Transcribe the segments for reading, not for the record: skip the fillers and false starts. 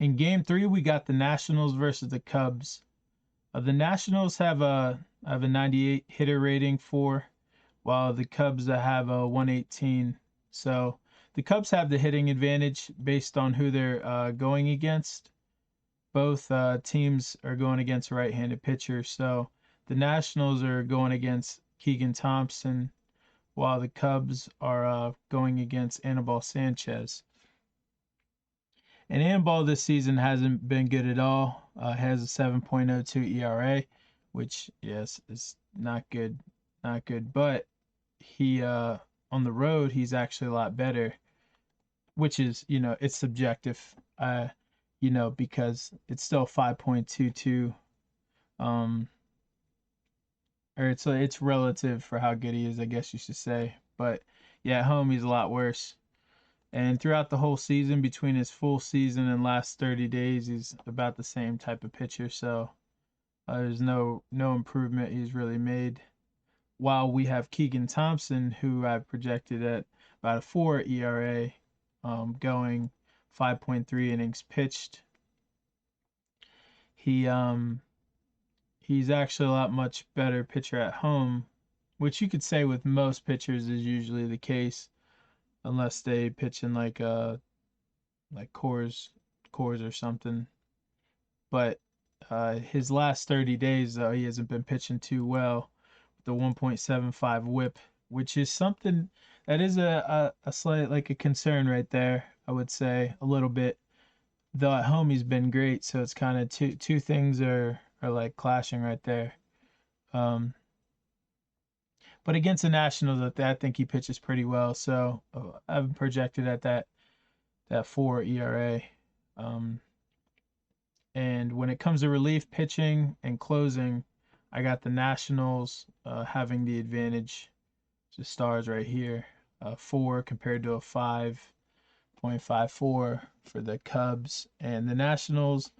In game 3, we got the Nationals versus the Cubs. The Nationals have a 98 hitter rating for, while the Cubs have a 118. So the Cubs have the hitting advantage based on who they're going against. Both teams are going against right-handed pitchers. So the Nationals are going against Keegan Thompson, while the Cubs are going against Anibal Sanchez. And Anibal this season hasn't been good at all. Has a 7.02 ERA, which yes is not good, not good. But he on the road he's actually a lot better, which is it's subjective. Because it's still 5.22. Um, or it's relative for how good he is, I guess you should say. But yeah, at home he's a lot worse. And throughout the whole season, between his full season and last 30 days, he's about the same type of pitcher. So there's no improvement he's really made. While we have Keegan Thompson, who I've projected at about a 4 ERA, going 5.3 innings pitched. He's actually a lot much better pitcher at home, which you could say with most pitchers is usually the case, unless they pitch in like Coors or something. But his last 30 days, though, he hasn't been pitching too well with the 1.75 whip, which is something that is a slight, like, a concern right there, I would say, a little bit. Though at home he's been great, so it's kind of two things are like clashing right there. Um, but against the Nationals, I think he pitches pretty well, so I've projected at that 4 ERA. Um, And when it comes to relief pitching and closing, I got the Nationals having the advantage. The stars right here, 4 compared to a 5.54 for the Cubs. And the Nationals,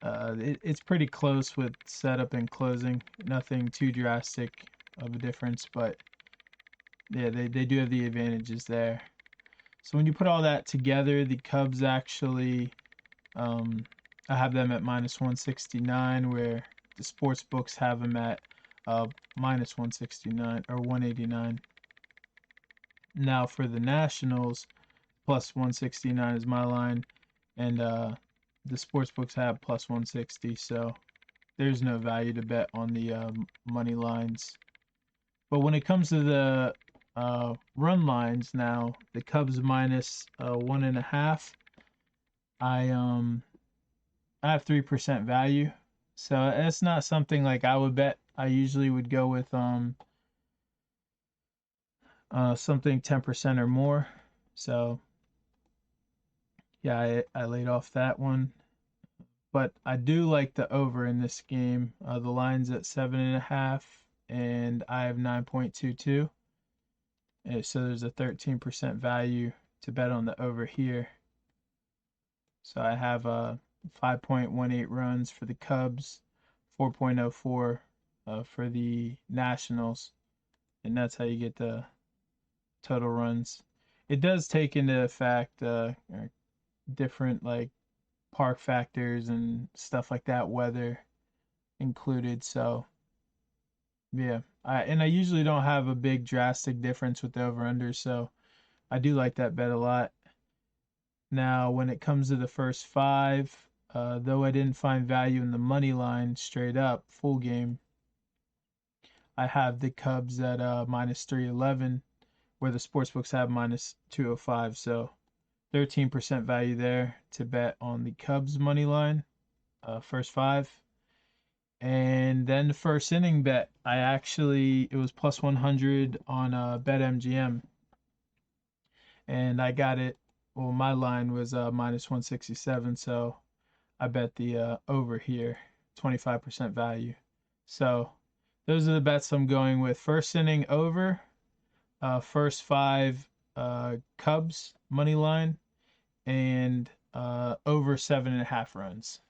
it's pretty close with setup and closing. Nothing too drastic of a difference, but yeah, they do have the advantages there. So when you put all that together, the Cubs actually um, I have them at minus 169, where the sports books have them at minus 169 or 189. Now for the Nationals, plus 169 is my line, and the sports books have plus 160. So there's no value to bet on the money lines. But when it comes to the run lines, now the Cubs minus 1.5. I have 3% value, so it's not something like I would bet. I usually would go with something 10% or more. So yeah, I laid off that one, but I do like the over in this game. The line's at 7.5, and I have 9.22. So there's a 13% value to bet on the over here. So I have 5.18 runs for the Cubs, 4.04 for the Nationals, and that's how you get the total runs. It does take into effect different like park factors and stuff like that, weather included. So yeah, I usually don't have a big drastic difference with the over under, so I do like that bet a lot. Now, when it comes to the first 5, though I didn't find value in the money line straight up full game, I have the Cubs at minus 311, where the sportsbooks have minus 205. So 13% value there to bet on the Cubs money line, first 5. And then the first inning bet, it was plus 100 on BetMGM, and I got it. Well, my line was minus 167, so I bet the over here, 25% value. So those are the bets I'm going with. First inning over, first 5 Cubs money line, and over 7.5 runs.